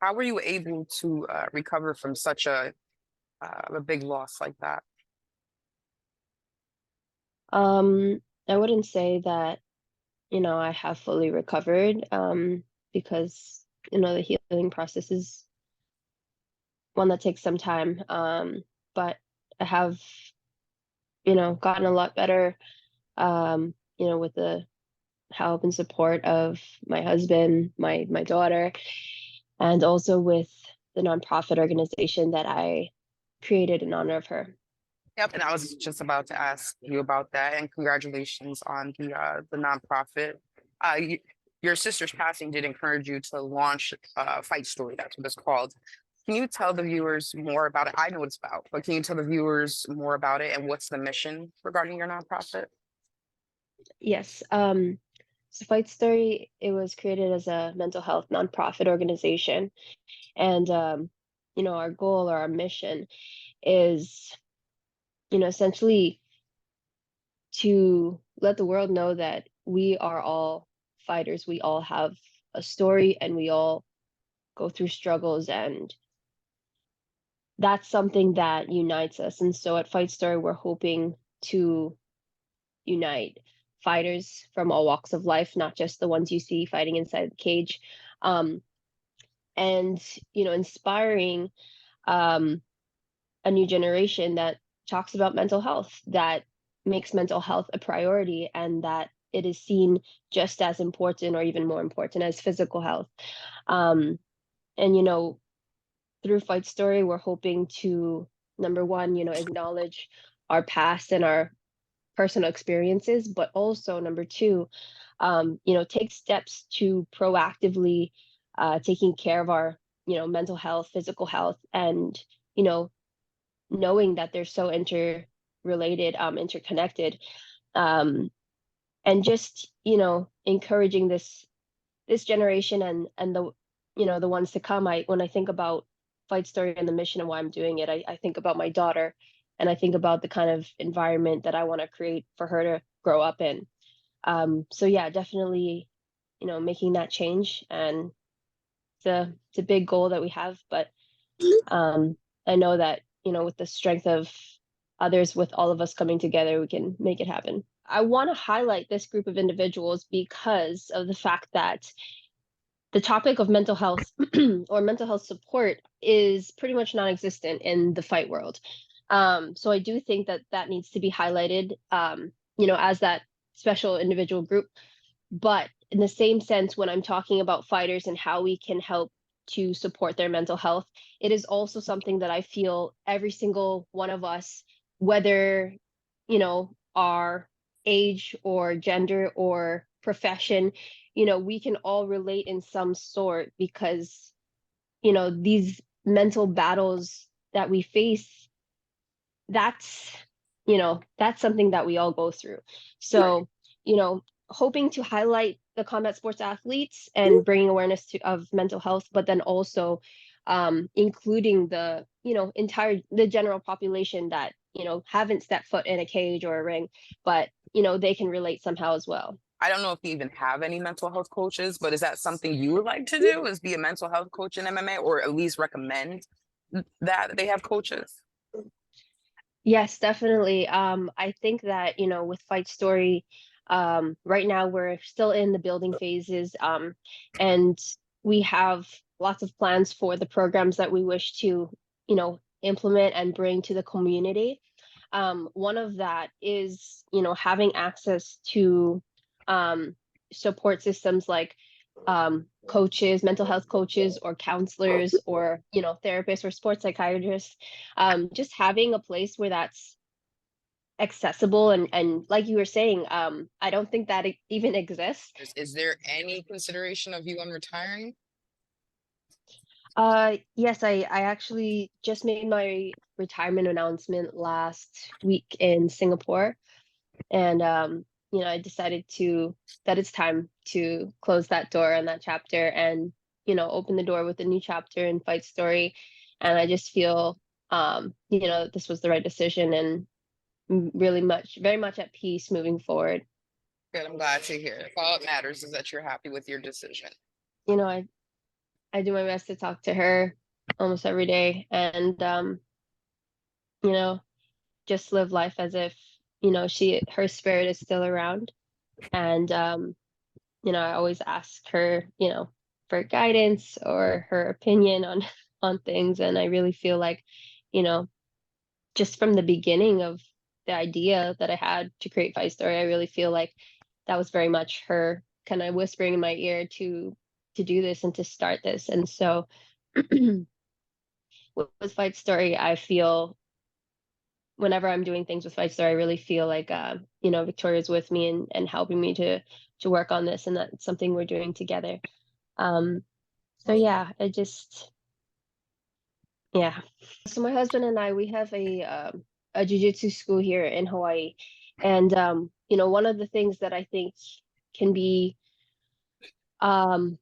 How were you able to recover from such a big loss like that? I wouldn't say that, I have fully recovered, because, the healing process is one that takes some time. But I have, gotten a lot better, with the help and support of my husband, my daughter, and also with the nonprofit organization that I created in honor of her. Yep, and I was just about to ask you about that, and congratulations on the nonprofit. You, your sister's passing did encourage you to launch Fight Story. That's what it's called. Can you tell the viewers more about it? I know what it's about, but can you tell the viewers more about it and what's the mission regarding your nonprofit? Yes. So Fight Story, it was created as a mental health nonprofit organization. And, our goal or our mission is, essentially to let the world know that we are all fighters. We all have a story and we all go through struggles. And that's something that unites us. And so at Fight Story, we're hoping to unite fighters from all walks of life, not just the ones you see fighting inside the cage. Um, and, inspiring um, a new generation that talks about mental health, that makes mental health a priority, and that it is seen just as important or even more important as physical health. Um, and, through Fight Story, we're hoping to, number one, acknowledge our past and our personal experiences, but also number two, take steps to proactively taking care of our, mental health, physical health, and, you know, knowing that they're so interrelated, interconnected, um, and just, encouraging this generation and the, the ones to come. When I think about Fight Story and the mission and why I'm doing it, I think about my daughter, and I think about the kind of environment that I want to create for her to grow up in. So yeah, definitely, making that change, and it's a big goal that we have, but I know that, with the strength of others, with all of us coming together, we can make it happen. I want to highlight this group of individuals because of the fact that the topic of mental health or mental health support is pretty much non-existent in the fight world. So I do think that that needs to be highlighted, as that special individual group. But in the same sense, when I'm talking about fighters and how we can help to support their mental health, it is also something that I feel every single one of us, whether, our age or gender or profession, we can all relate in some sort because, these mental battles that we face, that's, that's something that we all go through. Right. So, hoping to highlight the combat sports athletes and bringing awareness of mental health, but then also including the, the general population that, haven't stepped foot in a cage or a ring, but, they can relate somehow as well. I don't know if you even have any mental health coaches, but is that something you would like to do? Is be a mental health coach in MMA, or at least recommend that they have coaches? Yes, definitely. I think that, with Fight Story, right now we're still in the building phases, and we have lots of plans for the programs that we wish to, implement and bring to the community. One of that is, having access to support systems like coaches, mental health coaches, or counselors, or therapists or sports psychiatrists. Just having a place where that's accessible, and like you were saying, I don't think that it even exists. Is there any consideration of you unretiring? Yes, I actually just made my retirement announcement last week in Singapore, and I decided to that it's time to close that door on that chapter and open the door with a new chapter in Fight Story. And I just feel this was the right decision, and really very much at peace moving forward. Good, I'm glad to hear it. All that matters is that you're happy with your decision. You know, I I do my best to talk to her almost every day, and you know, just live life as if, her spirit is still around. And I always ask her, for guidance or her opinion on on things. And I really feel like, you know, just from the beginning of the idea that I had to create Fight Story, I really feel like that was very much her kind of whispering in my ear to do this and to start this. And so with Fight Story, I feel whenever I'm doing things with Fight Story, I really feel like Victoria's with me and helping me to work on this, and that's something we're doing together. Um, so yeah, yeah. So my husband and I, we have a jiu-jitsu school here in Hawaii, and one of the things that I think can be um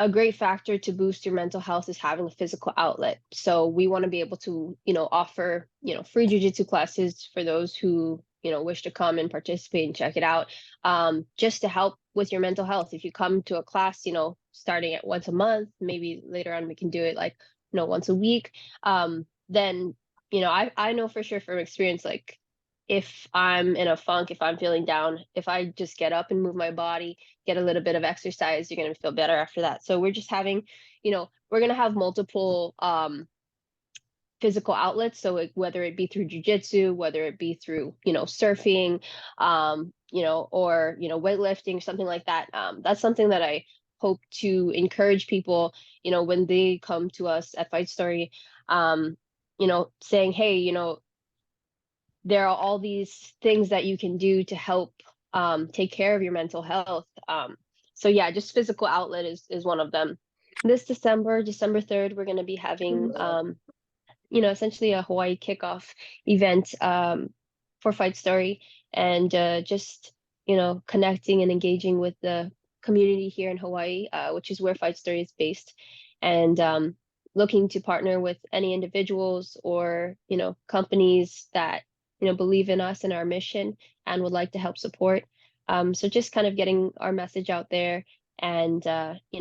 a great factor to boost your mental health is having a physical outlet. So we want to be able to, offer, free jujitsu classes for those who, wish to come and participate and check it out. Just to help with your mental health. If you come to a class, starting at once a month, maybe later on we can do it like, once a week. Then, I know for sure from experience, like if I'm in a funk, if I'm feeling down, if I just get up and move my body, get a little bit of exercise, you're going to feel better after that. So we're just having, we're going to have multiple physical outlets. So whether it be through jujitsu, whether it be through, surfing, or, weightlifting, something like that. That's something that I hope to encourage people, when they come to us at Fight Story, saying, hey, there are all these things that you can do to help take care of your mental health. So yeah, just physical outlet is one of them. This December 3rd, we're going to be having, essentially a Hawaii kickoff event for Fight Story, and just, connecting and engaging with the community here in Hawaii, which is where Fight Story is based, and looking to partner with any individuals or, companies that believe in us and our mission and would like to help support. So just kind of getting our message out there and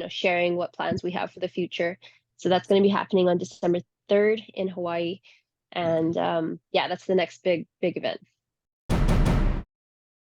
sharing what plans we have for the future. So that's going to be happening on December 3rd in Hawaii, and yeah, that's the next big event.